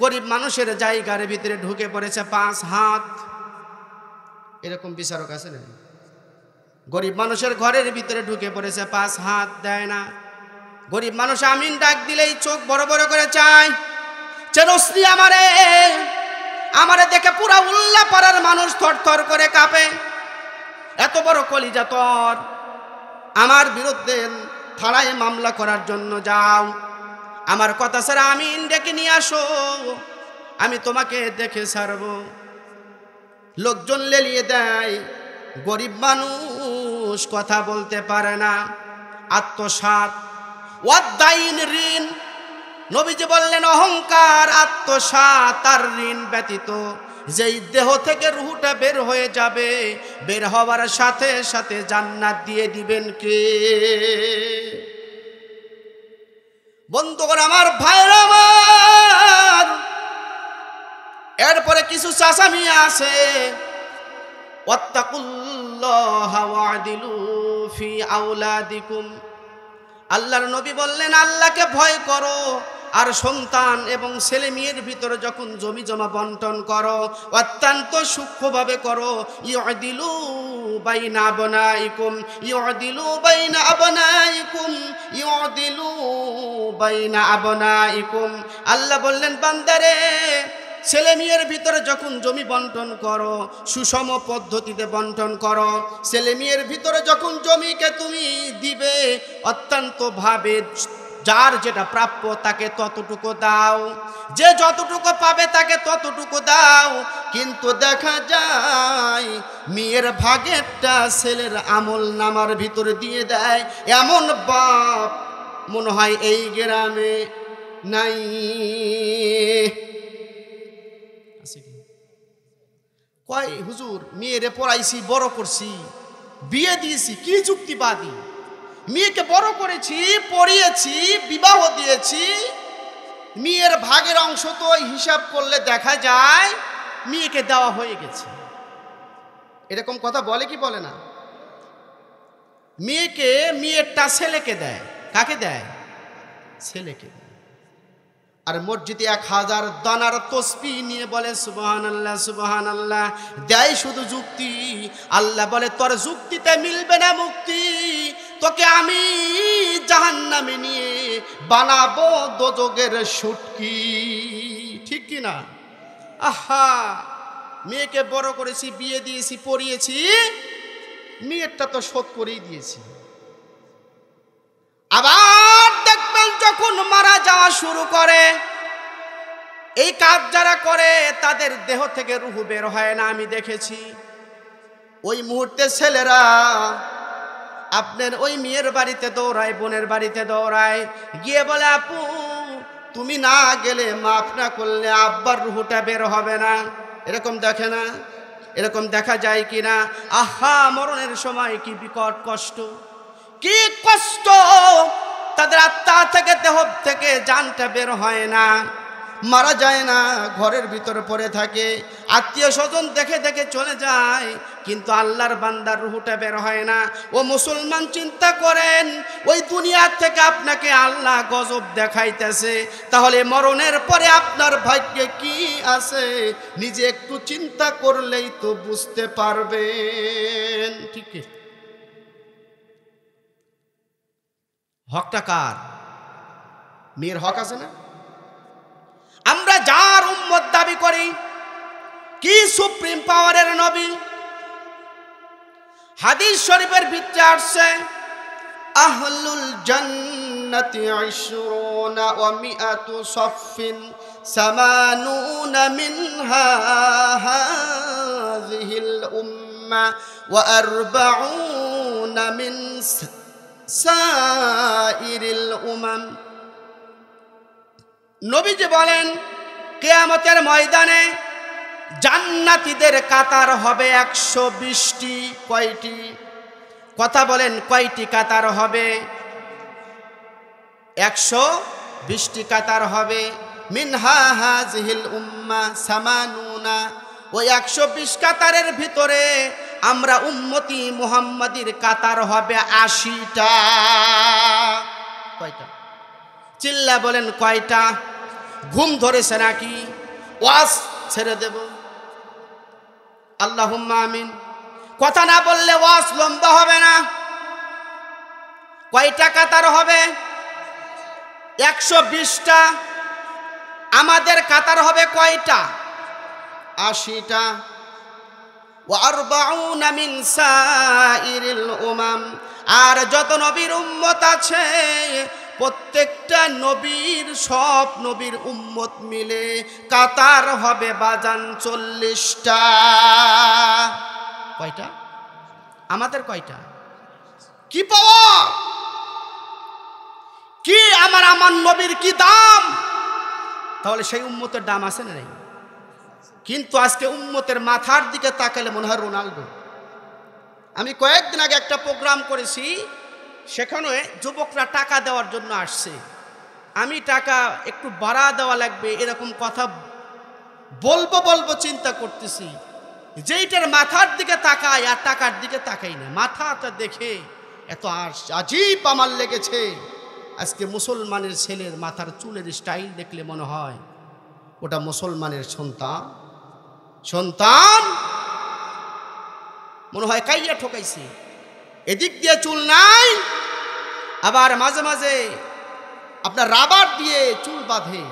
গরিব মানুষের জায়গার ভিতরে ঢুকে পড়েছে 5 হাত। এরকম বিচারক আছে না? গরিব মানুষের ঘরের ভিতরে ঢুকে পড়েছে 5 হাত, দেয় না। গরিব মানুষ আমিন ডাক দিলেই চোখ বড় বড় করে চায়, চেনসনি আমারে, আমারে দেখে পুরা উল্লা পাড়ার মানুষ থরথর করে কাঁপে। এত বড় কলিজা তোর, আমার বিরুদ্ধে থানায় মামলা করার জন্য যাও, আমার কথা স্যার আমিন ডেকে নিয়ে আসো, আমি তোমাকে দেখে ছাড়বো। লোকজন লেলিয়ে দেয়, গরিব মানুষ কথা বলতে পারে না। আত্মসাৎ, ওয়াদ্দাইন ঋণ। নবীজি বললেন অহংকার, আত্মসাৎ আর ঋণ ব্যতীত যেই দেহ থেকে রূহটা বের হয়ে যাবে, বের হওয়ার সাথে সাথে জান্নাত দিয়ে দিবেন কে? বন্ধুগণ আমার, ভাইরা আমার, এরপরে কিছু চাচামি আছে। ওয়াত্তাকুল্লাহা ওয়াদিলু ফি আওলাদিকুম, আল্লাহর নবী বললেন আল্লাহকে ভয় করো, আর সন্তান এবং ছেলে মেয়ের ভিতরে যখন জমি জমা বন্টন করো অত্যন্ত সূক্ষ্মভাবে করো। ইউদিলু বাইনা আবনাইকুম, ইউদিলু বাইনা আবনাইকুম, ইউদিলু বাইনা আবনাইকুম। আল্লাহ বললেন বান্দারে, ছেলে মেয়ের ভিতরে যখন জমি বন্টন করো সুষম পদ্ধতিতে বন্টন করো। ছেলে মেয়ের ভিতরে যখন জমিকে তুমি দিবে অত্যন্ত ভাবে যার যেটা প্রাপ্য তাকে ততটুকু দাও, যে যতটুকু পাবে তাকে ততটুকু দাও। কিন্তু দেখা যায় মেয়ের ভাগেরটা ছেলের আমল নামার ভিতরে দিয়ে দেয়, এমন বাপ মনে হয় এই গ্রামে নাই। কয় হুজুর মেয়েরে পড়াইছি, বড় করছি, বিয়ে দিয়েছি, কি যুক্তিবাদী? মেয়েকে বড় করেছি, পড়িয়েছি, বিবাহ দিয়েছি, মেয়ের ভাগের অংশ তো হিসাব করলে দেখা যায় মেয়েকে দেওয়া হয়ে গেছে। এরকম কথা বলে কি বলে না? মেয়েকে, মেয়েরটা ছেলেকে দেয়। কাকে দেয়? ছেলেকে দেয়। আর মসজিদে 1000 দানার তসবিহ নিয়ে বলে সুবহানাল্লাহ সুবহানাল্লাহ, দেয় শুধু যুক্তি। আল্লাহ বলে তোর যুক্তিতে মিলবে না মুক্তি, তোকে আমি জাহান্নামে নিয়ে বানাবো দোজখের শুটকি। ঠিক কি না? আহা, মেয়েকে বড় করেছি, বিয়ে দিয়েছি, পড়িয়েছি, মেয়েরটা তো শোধ করেই দিয়েছি। আবার দেখবেন যখন মারা যাওয়া শুরু করে, এই কাজ যারা করে তাদের দেহ থেকে রূহ বের হয় না। আমি দেখেছি ওই মুহূর্তে ছেলেরা আপনার ওই মেয়ের বাড়িতে দৌড়ায়, বোনের বাড়িতে দৌড়ায়, গিয়ে বলে আপু তুমি না গেলে, মাফ না করলে আব্বার রূহটা বের হবে না। এরকম দেখে না? এরকম দেখা যায় কিনা? আহা, মরণের সময় কি বিকট কষ্ট, কি কষ্ট! তাদের আত্মা থেকে, দেহ থেকে জানটা বের হয় না, মারা যায় না, ঘরের ভিতরে পড়ে থাকে। আত্মীয় স্বজন দেখে দেখে চলে যায়, কিন্তু আল্লাহর বান্দার রূহটা বের হয় না। ও মুসলমান, চিন্তা করেন, ওই দুনিয়া থেকে আপনাকে আল্লাহ গজব দেখাইতেছে, তাহলে মরণের পরে আপনার ভাগ্যে কি আছে নিজে একটু চিন্তা করলেই তো বুঝতে পারবেন। ঠিক আছে? হকটা কার? মেয়ের হক আছে না? আমরা যার উম্মত দাবি করি, কি সুপ্রিম পাওয়ারের নবী! হাদিস শরীফের ভিতরে আসছে আহলুল জান্নাতি 20 ওয়া 100 সাফিন 80 মিনহা হাযিহিল উম্মাহ ওয়া 40 মিন সাইরিল উমাম। নবীজি বলেন কিয়ামতের ময়দানে জান্নাতীদের কাতার হবে 120টি। কয়টি? কথা বলেন, কয়টি কাতার হবে? 120টি কাতার হবে। মিনহা হাযিহিল উম্মাহ সামানুনা, ওই 120 কাতারের ভিতরে আমরা উম্মতি মুহাম্মাদির কাতার হবে 80টা। কয়টা? চিল্লা বলেন কয়টা? ঘুম ধরেছে নাকি? ওয়াজ ছেড়ে দেব? আল্লাহুম্মা আমিন। কথা না বললে ওয়াজ লম্বা হবে না। কয়টা কাতার হবে? 120টা। আমাদের কাতার হবে কয়টা? 80টা। ওয়া আরবাউনা মিন সাইরিল উমাম, আর যত নবীর উম্মত আছে প্রত্যেকটা নবীর, সব নবীর উম্মত মিলে কাতার হবে বাজান 40টা। কয়টা? আমাদের কয়টা? কি পাওয়া, কি আমার নবীর কি দাম? তাহলে সেই উম্মতের দাম আছে না নাই? কিন্তু আজকে উম্মতের মাথার দিকে তাকালে মনে হয় রোনাল্ডো। আমি কয়েকদিন আগে একটা প্রোগ্রাম করেছি, সেখানে যুবকরা টাকা দেওয়ার জন্য আসছে। আমি টাকা একটু বাড়া দেওয়া লাগবে এরকম কথা বলবো চিন্তা করতেছি, যেইটার মাথার দিকে তাকাই আর টাকার দিকে তাকাই না। মাথাটা দেখে এত আজীব আমার লেগেছে। আজকে মুসলমানের ছেলের মাথার চুলের স্টাইল দেখলে মনে হয় ওটা মুসলমানের সন্তান মনে হয় কাইয়া ঠকাইছে। এদিক দিয়ে চুল নাই, আবার মাঝে মাঝে আপনার রাবার দিয়ে চুল বাঁধে।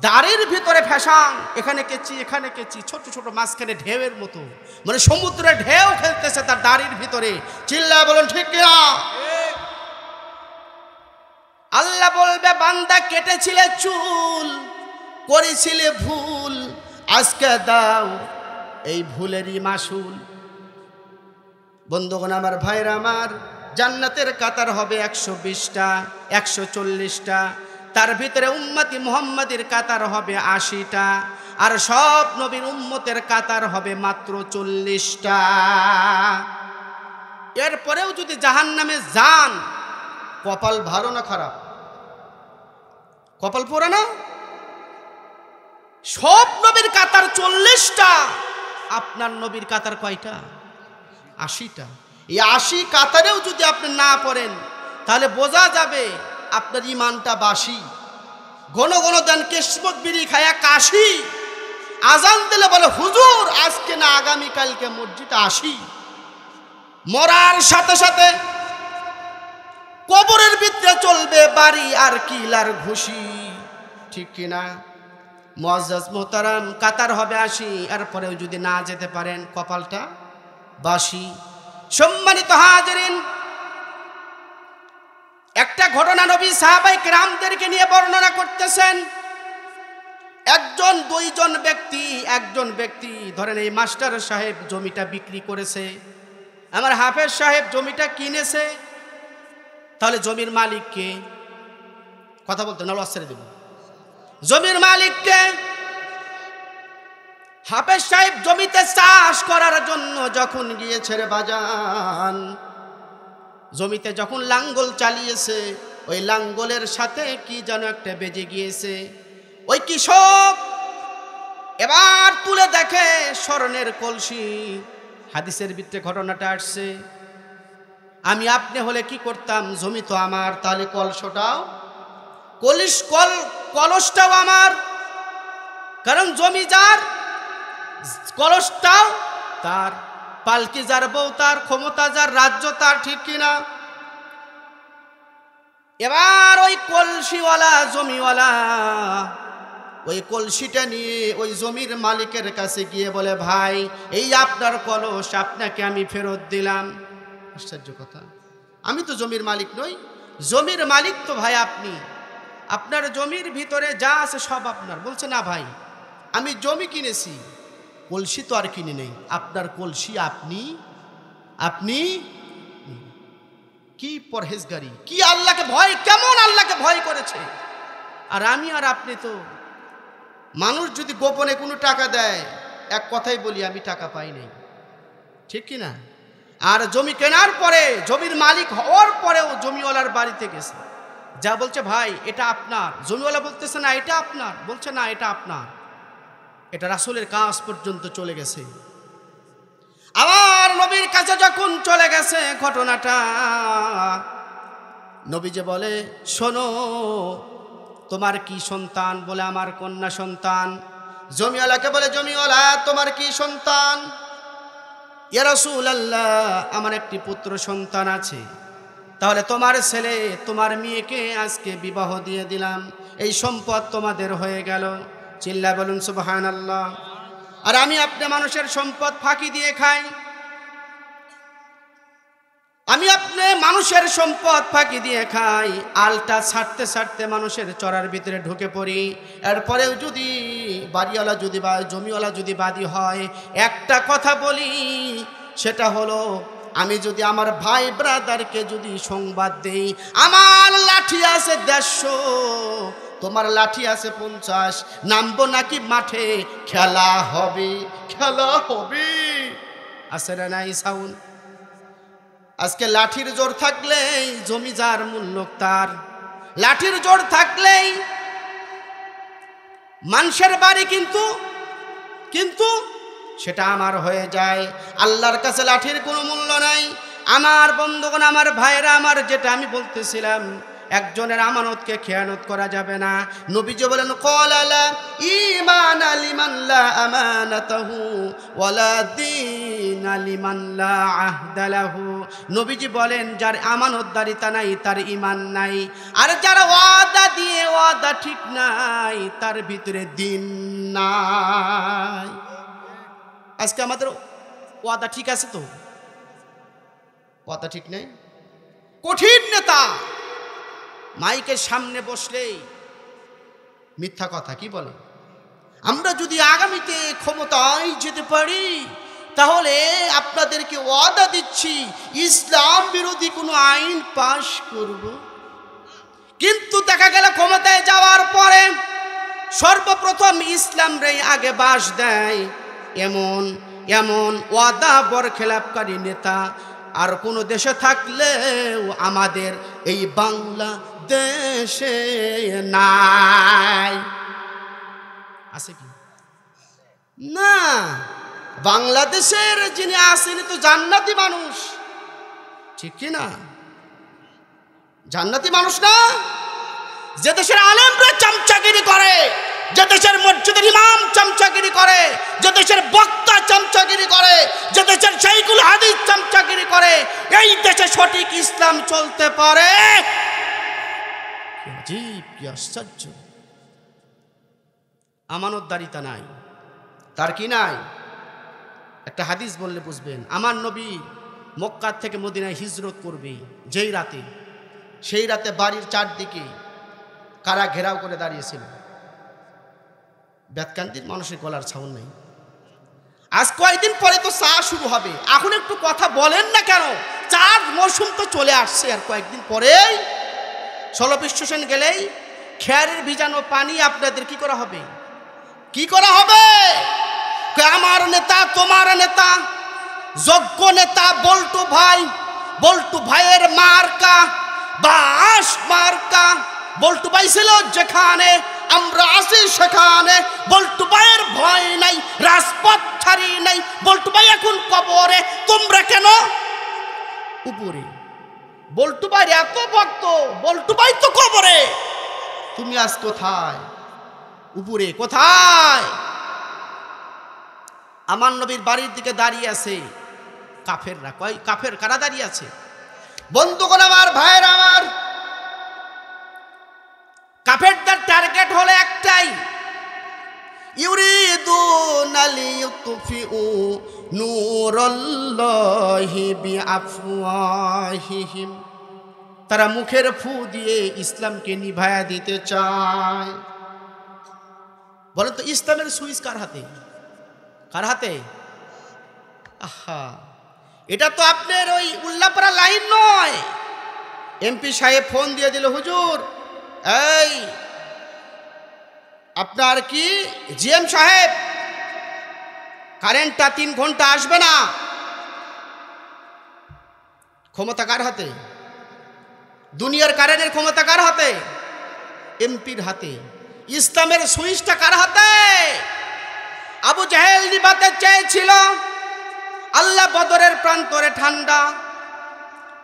দাড়ির ভিতরে ফ্যাশন, এখানে কেচি এখানে কেচি, ছোট ছোট মাঝখানে ঢেউয়ের মতো, মানে সমুদ্রে ঢেউ খেলতেছে তার দাড়ির ভিতরে। চিল্লায় বলুন ঠিক কিনা? আল্লাহ বলবে বান্দা কেটেছিলে চুল, করেছিলে ভুল, আজকে দাও এই ভুলেরই মাসুল। বন্ধুগণ আমার, ভাইরা আমার, জান্নাতের কাতার হবে 120টা, 140টা। তার ভিতরে উম্মতি মুহাম্মাদির কাতার হবে 80টা, আর সব নবীর উম্মতের কাতার হবে মাত্র 40টা। এরপরেও যদি জাহান্নামে যান, কপাল ভালো না খারাপ? কপাল পোড়া না? সব নবীর কাতার 40টা, আপনার নবীর কাতার কয়টা? 80টা। এই 80 কাতারেও যদি আপনি না পড়েন, তাহলে বোঝা যাবে আপনার ইমানটা বাসি। ঘন ঘন দেন কিসমত বিড়ি খায়া কাশি, আজান দিলে বলে হুজুর আজকে না আগামীকালকে মসজিদে আসি। মরার সাথে সাথে কবরের ভিতরে চলবে বাড়ি আর কিলার ঘুষি, ঠিক কিনা? মুআজ্জাজ মুহতারাম, কাতার হবে 80, এরপরেও যদি না যেতে পারেন কপালটা বাসি। সম্মানিত হাজিরিন, একটা ঘটনা নবী সাহাবায়ে কেরামদেরকে নিয়ে বর্ণনা করতেছেন। একজন ব্যক্তি ধরেন এই মাস্টার সাহেব জমিটা বিক্রি করেছে, আমার হাফেজ সাহেব জমিটা কিনেছে, তাহলে জমির মালিককে কথা বলতে না লস ছেড়ে দেব। জমির মালিককে হাফেজ সাহেব জমিতে চাষ করার জন্য যখন গিয়েছে রে বাজান, জমিতে যখন লাঙ্গল চালিয়েছে, ওই লাঙ্গলের সাথে কি যেন একটা বেজে গিয়েছে। ওই কৃষক এবার তুলে দেখে স্বর্ণের কলসি। হাদিসের ভিতরে ঘটনাটা আসছে। আমি আপনি হলে কি করতাম? জমি তো আমার, তাহলে কলসটাও আমার, কারণ জমি যার, কলসটাও তার, পালকি যার, বউ তার, ক্ষমতা যার, রাজ্য তার, ঠিক কিনা? এবার ওই কলসিওয়ালা জমিওয়ালা ওই কলসিটা নিয়ে ওই জমির মালিকের কাছে গিয়ে বলে, ভাই এই আপনার কলস, আপনাকে আমি ফেরত দিলাম। আশ্চর্য কথা, আমি তো জমির মালিক নই। জমির মালিক তো ভাই আপনি, আপনার জমির ভিতরে যা আছে সব আপনার। বলছে না ভাই, আমি জমি কিনেছি, কলসি তো আর কিনে নেই, আপনার কলসি আপনি কি পরহেজগারি, কি আল্লাহকে ভয়, কেমন আল্লাহকে ভয় করেছে। আর আমি আর আপনি তো মানুষ যদি গোপনে কোনো টাকা দেয়, এক কথাই বলি আমি টাকা পাই নাই, ঠিক কি না? আর জমি কেনার পরে, জমির মালিক হওয়ার পরেও জমিওয়ালার বাড়িতে গেছে, যা বলছে ভাই এটা আপনার, জমিওয়ালা বলতেছে না এটা আপনার, বলছে না এটা আপনার, এটা রাসূলের কাছ পর্যন্ত চলে গেছে। আবার নবীর কাছে যখন চলে গেছে ঘটনাটা, নবীজি বলে শোনো তোমার কি সন্তান? বলে আমার কন্যা সন্তান। জমিওয়ালাকে বলে জমিওয়ালা তোমার কি সন্তান? ইয়া রাসূলুল্লাহ আমার একটি পুত্র সন্তান আছে। তাহলে তোমার ছেলে তোমার মেয়েকে আজকে বিবাহ দিয়ে দিলাম, এই সম্পদ তোমাদের হয়ে গেল। চিল্লা বলুন সুবহানাল্লাহ। আর আমি আপনি মানুষের সম্পদ ফাঁকি দিয়ে খাই, আমি আপনি মানুষের সম্পদ ফাঁকি দিয়ে খাই, আলটা ছাড়তে ছাড়তে মানুষের চড়ার ভিতরে ঢুকে পড়ি। এরপরেও যদি বাড়িওয়ালা যদি বা জমিওয়ালা যদি বাদী হয়, একটা কথা বলি, সেটা হলো আমি যদি আমার ভাই ব্রাদারকে যদি সংবাদ দেই আমার লাঠি আছে 150, তোমার লাঠি আছে 50, নামবো নাকি মাঠে? খেলা হবে, খেলা হবে। আছে না নাই সাউন্ড? আজকে লাঠির জোর থাকলেই জমি যার মূল্য তার, লাঠির জোর থাকলেই মানুষের বাড়ি কিন্তু কিন্তু সেটা আমার হয়ে যায়। আল্লাহর কাছে লাঠির কোনো মূল্য নাই। আমার বন্ধুগণ, আমার ভাইরা আমার, যেটা আমি বলতেছিলাম, একজনের আমানতকে খেয়ানত করা যাবে না। নবীজি বলেন ক্বালা লা ঈমানা লিমান লা আমানাতাহু ওয়ালা দীনা লিমান লা আহদা লাহু। নবীজি বলেন যার আমানতদারিতা নাই তার ঈমান নাই, আর যার ওয়াদা দিয়ে ওয়াদা ঠিক নাই তার ভিতরে দিন নাই। আজকে আমাদের ওয়াদা ঠিক আছে তো? ওয়াদা ঠিক নেই। কঠিন নেতা মাইকের সামনে বসলেই মিথ্যা কথা কি বলে। আমরা যদি আগামীতে ক্ষমতায় যেতে পারি, তাহলে আপনাদেরকে ওয়াদা দিচ্ছি ইসলাম বিরোধী কোনো আইন পাশ করব। কিন্তু দেখা গেল ক্ষমতায় যাওয়ার পরে সর্বপ্রথম ইসলাম রে আগে বাস দেয়, এমন এমন ওয়াদা বরখেলাপকারী নেতা আর কোনো দেশে থাকলেও আমাদের এই বাংলাদেশে নাই। আছে কি না? বাংলাদেশের যিনি আছেন তো জান্নাতি মানুষ, ঠিক কি না? জান্নাতি মানুষ না? যে দেশের আলেমরা চামচাগিরি করে, যে দেশের মসজিদের ইমাম চামচাগিরি করে, যে দেশের বক্তা চামচাগিরি করে, যে দেশের শাইখুল হাদিস চামচাগিরি করে, এই দেশে সঠিক ইসলাম চলতে পারে? কি আজীব, কি আশ্চর্য! আমানতদারিতা নাই, তার কি নাই? একটা হাদিস বললে বুঝবেন। আমার নবী মক্কা থেকে মদিনায় হিজরত করবে যেই রাতে, সেই রাতে বাড়ির চারদিকে কারা ঘেরাও করে দাঁড়িয়েছিল। বেতকান্দির মানুষের গলার ছাউন নেই। আজ কয়েকদিন পরে তো চা শুরু হবে, এখন একটু কথা বলেন না কেন? চার মৌসুম তো চলে আসছে, আর কয়েকদিন পরেই 16 স্টেশন গেলেই খেয়ারের ভিজানো পানি আপনাদের কি করা হবে? কি করা হবে? আমার নেতা, তোমার নেতা, যোগ্য নেতা বল্টু ভাই, বল্টু ভাইয়ের মার্কা বাস মার্কা। বল্টু ভাই ছিল যেখানে, আমরা আছি সেখানে। বল্টু ভাইয়ের ভয় নাই, রাজপথ ছাড়ি নাই। বল্টু ভাই এখন কবরে, তোমরা কেন উপরে? বল্টু ভাই এত ভক্ত, বল্টু ভাই তো কবরে, তুমি আজ কোথায়? উপরে কোথায়? আমার নবীর বাড়ির দিকে দাঁড়িয়ে আছে কাফেররা। কয় কাফের কারা দাঁড়িয়ে আছে? বন্ধুগণ আমার, ভাইয়ের আমার, কাফেরদের টার্গেট হলো একটাই, ইউরিদুনা লিইউতফিউ নূরাল্লাহি বিআফওয়াহিহিম। তারা মুখের ফু দিয়ে ইসলামকে নিভায়া দিতে চায়। বলেন তো ইসলামের সুইচ কার হাতে? কার হাতে? আহা, এটা তো আপনার ওই উল্লাপাড়া লাইন নয়। এমপি সাহেব ফোন দিয়ে দিল, হুজুর এই আপনার কি জিএম সাহেব, কারেন্টটা 3 ঘন্টা আসবে না, ক্ষমতা কার হাতে? দুনিয়ার কারেন্টের ক্ষমতা কার হাতে? এমপির হাতে। ইসলামের সুইচটা কার হাতে? আবু জাহেল নিভাতে চেয়েছিল, আল্লাহ বদরের প্রান্তরে ঠান্ডা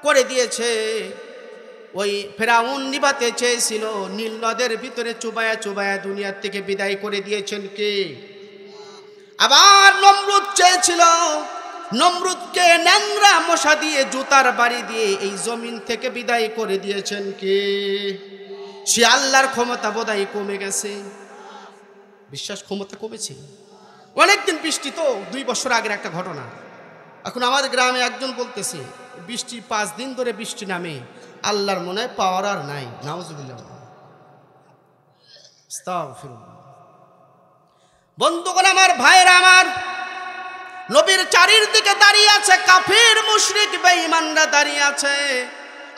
করে দিয়েছে। ওই ফেরাউন নিভাতে চেয়েছিল, নীল নদের ভিতরে চুবায়া চুবায়া দুনিয়ার থেকে বিদায় করে দিয়েছেন কে? আবার নমরুদ চেয়েছিল, নমরুদকে ন্যাংরা মশা দিয়ে জুতার বাড়ি দিয়ে এই জমিন থেকে বিদায় করে দিয়েছেন কে? সে আল্লাহর ক্ষমতা বোধহয় কমে গেছে। বিশ্বাস ক্ষমতা কমেছে। অনেকদিন বৃষ্টি তো, 2 বছর আগের একটা ঘটনা। এখন আমাদের গ্রামে একজন বলতেছে বৃষ্টি 5 দিন ধরে বৃষ্টি নামে, আল্লাহর মনে হয় পাওয়ার আর নাই। নাউজুবিল্লাহ। বন্ধুগণ আমার, ভাইরা আমার, নবীর চারিদিকে দাঁড়িয়ে আছে কাফির মুশরিক বেঈমানরা দাঁড়িয়ে আছে।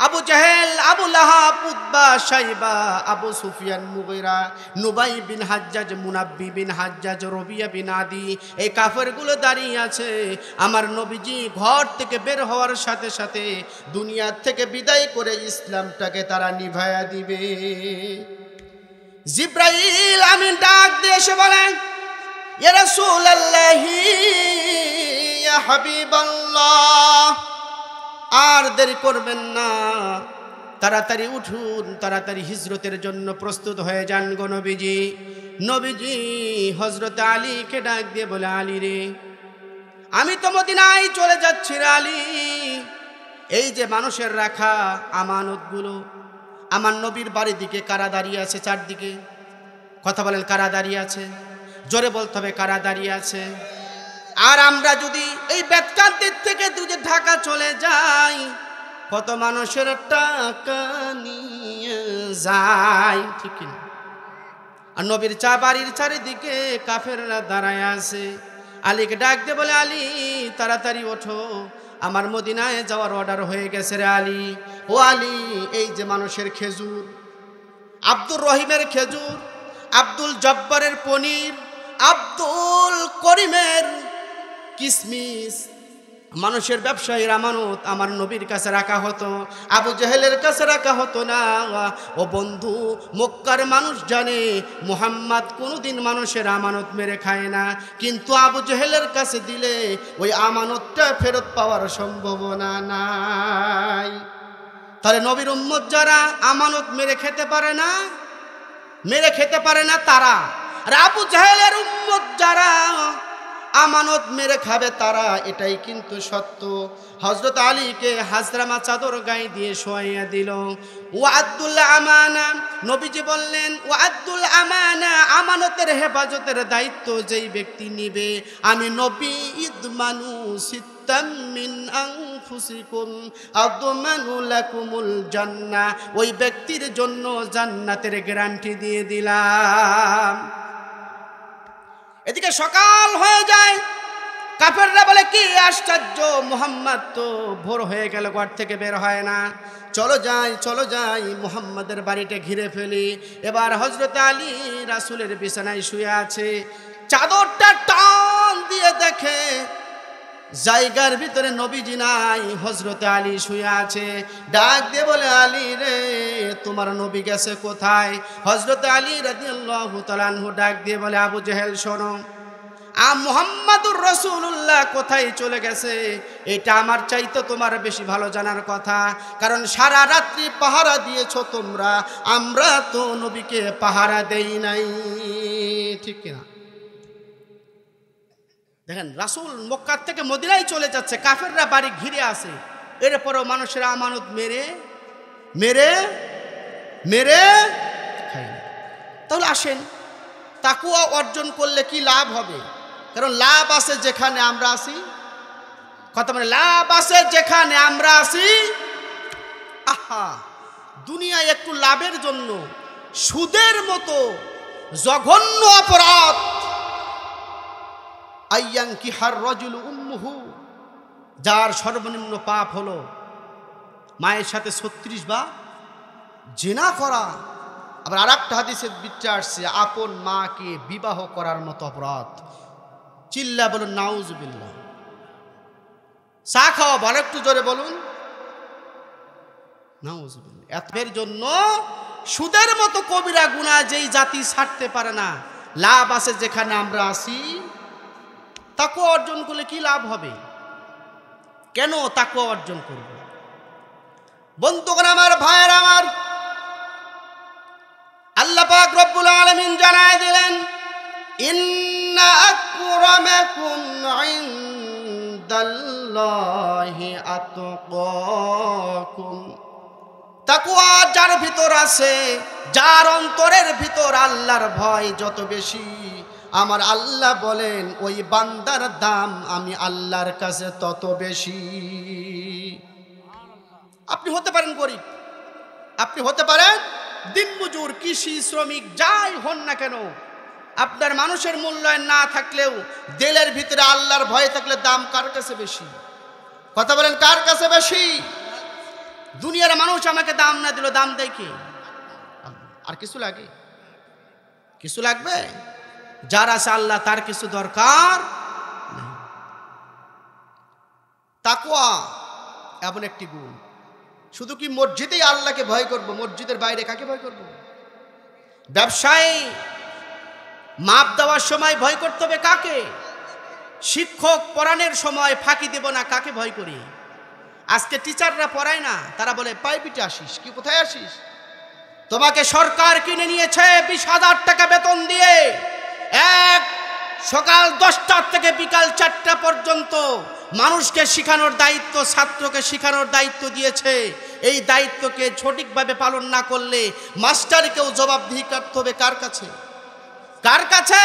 আবু জাহেল, আবু লাহাব, উতবা, শাইবা, আবু সুফিয়ান, মুগীরা, নুবাই বিন হাজ্জাজ, মুনাব্বি বিন হাজ্জাজ, রবিয়া বিন আদি, এই কাফেরগুলো দাঁড়িয়ে আছে। আমার নবীজি ঘর থেকে বের হওয়ার সাথে সাথে দুনিয়ার থেকে বিদায় করে ইসলামটাকে তারা নিভায়া দিবে। জিব্রাইল আমিন ডাক দিয়ে এসে বলেন, ইয়া রাসূলুল্লাহি, ইয়া হাবিবাল্লাহ, আর দেরি করবেন না, তাড়াতাড়ি উঠুন, তাড়াতাড়ি হিজরতের জন্য প্রস্তুত হয়ে যান গো নবীজি। নবীজি হযরত আলীকে ডাক দিয়ে বলে, আলী রে, আমি তো মদিনায় চলে যাচ্ছি রে আলী। এই যে মানুষের রাখা আমানতগুলো, আমার নবীর বাড়ির দিকে কারা দাঁড়িয়ে আছে? চারদিকে কথা বলেন, কারা দাঁড়িয়ে আছে? জোরে বলতে হবে, কারা দাঁড়িয়ে আছে? আর আমরা যদি এই বেতকান্তির থেকে ঢাকা চলে যাই, কত মানুষের টাকা নিয়ে যায়, ঠিক না? আর নবীর বাড়ির চারিদিকে কাফেররা দাঁড়ায় আছে। আলীকে ডাক দিয়ে বলে, আলী তাড়াতাড়ি ওঠো, আমার মদিনায় যাওয়ার অর্ডার হয়ে গেছে রে আলী। ও আলী, এই যে মানুষের খেজুর, আব্দুর রহিমের খেজুর, আব্দুল জব্বারের পনির, আব্দুল করিমের কিসমিস, মানুষের ব্যবসায়ীর আমানত আমার নবীর কাছে রাখা হতো, আবু জাহেলের কাছে রাখা হতো না। ও বন্ধু, মক্কার মানুষ জানে মুহাম্মদ কোনোদিন মানুষের আমানত মেরে খায় না, কিন্তু আবু জাহেলের কাছে দিলে ওই আমানতটা ফেরত পাওয়ার সম্ভাবনা নাই। তাহলে নবীর উম্মত যারা আমানত মেরে খেতে পারে না তারা, আর আবু জাহেলের উম্মত যারা আমানত মেরে খাবে তারা, এটাই কিন্তু সত্য। হযরত আলীকে হাজরামা চাদর গায়ে দিয়ে শোয়াইয়া দিল। ওয়াদুল আমানা, নবীজি বললেন, ওয়াদুল আমানা, আমানতের হেফাজতের দায়িত্ব যেই ব্যক্তি নিবে, আমি নবী ইদমানু সিত্তাম মিন আনফুসিকুম আদমানু লাকুমুল জান্নাহ, ওই ব্যক্তির জন্য জান্নাতের গ্যারান্টি দিয়ে দিলাম। এদিকে সকাল হয়ে যায়, কাফেররা বলে, কি আশ্চর্য, মুহাম্মদ তো ভোর হয়ে গেল, ঘর থেকে বের হয় না, চলো যাই মুহাম্মাদের বাড়িটা ঘিরে ফেলি। এবার হযরত আলী রাসূলের বিছানায় শুয়ে আছে, চাদরটা টান দিয়ে দেখে জায়গার ভিতরে নবীজি নাই, হযরত আলী শুয়ে আছে। ডাক দিয়ে বলে, আলী রে, তোমার নবী গেছে কোথায়? হযরত আলী রাদিয়াল্লাহু তাআলা আনহু ডাক দিয়ে বলে, আবু জাহেল শোনো, মুহাম্মাদুর রাসূলুল্লাহ কোথায় চলে গেছে এটা আমার চাইতে তোমার বেশি ভালো জানার কথা, কারণ সারা রাত্রি পাহারা দিয়েছো তোমরা, আমরা তো নবীকে পাহারা দেই নাই, ঠিক না? দেখেন, রাসূল মক্কা থেকে মদিনায় চলে যাচ্ছে, কাফেররা বাড়ি ঘিরে আছে, এরপরও মানুষের আমানত মেরে মেরে মেরে খায়। তাহলে আসেন, তাকওয়া অর্জন করলে কি লাভ হবে? কারণ লাভ আছে যেখানে আমরা আছি, কথা মানে লাভ আছে যেখানে আমরা আছি। আহা, দুনিয়ায় একটু লাভের জন্য সুদের মতো জঘন্য অপরাধ, আইয়ানকিহার রাজুলু উম্মুহু, যার সর্বনিম্ন পাপ হলো মায়ের সাথে 36 বার জিনা করা। আবার আর একটা হাদিসের ভিতরে আসছে আপন মাকে বিবাহ করার মতো অপরাধ। চিল্লা বলুন নাউজুবিল্লাহ। চা খাওয়া ভালো, একটু জোরে বলুন নাউজুবিল্লাহ। এর জন্য সুদের মতো কবিরা গুনাহ যেই জাতি ছাড়তে পারে না, লাভ আছে যেখানে আমরা আছি। তাকওয়া অর্জন করলে কি লাভ হবে? কেন তাকওয়া অর্জন করব? বন্ধুগণ আমার, ভাইয়ের আমার, আল্লাহ পাক রব্বুল আলামিন জানায় দিলেন ইন্না আকরামাকুম ইনদাল্লাহি আতকাকুম। তাকওয়া যার ভিতর আছে, যার অন্তরের ভিতর আল্লাহর ভয় যত বেশি, আমার আল্লাহ বলেন ওই বান্দার দাম আমি আল্লাহর কাছে তত বেশি। আপনি হতে পারেন গরিব, আপনি হতে পারেন দিনমজুর, কৃষি শ্রমিক, যাই হন না কেন, আপনার মানুষের মূল্যায়ন না থাকলেও দিলের ভিতরে আল্লাহর ভয় থাকলে দাম কার কাছে বেশি? কথা বলেন, কার কাছে বেশি? দুনিয়ার মানুষ আমাকে দাম না দিল, দাম দেয় কে? আর কিছু লাগে? কিছু লাগবে? যার আছে আল্লাহ তার কিছু দরকার নেই। তাকওয়া এমন একটি গুণ, শুধু কি মসজিদেই আল্লাহকে ভয় করব, মসজিদের বাইরে কাকে ভয় করব? ব্যবসায় মাপ দেওয়ার সময় ভয় করতে হবে কাকে? শিক্ষক পড়ানোর সময় ফাঁকি দেব না কাকে ভয় করি? আজকে টিচাররা পড়ায় না, তারা বলে প্রাইভেটে আসিস, কি কোথায় আসিস? তোমাকে সরকার কিনে নিয়েছে 20,000 টাকা বেতন দিয়ে, এক সকাল 10টা থেকে বিকাল 4টা পর্যন্ত মানুষকে শেখানোর দায়িত্ব, ছাত্রকে শেখানোর দায়িত্ব দিয়েছে। এই দায়িত্বকে সঠিকভাবে পালন না করলে মাস্টারকেও জবাবদিহি করতে হবে কার কাছে? কার কাছে?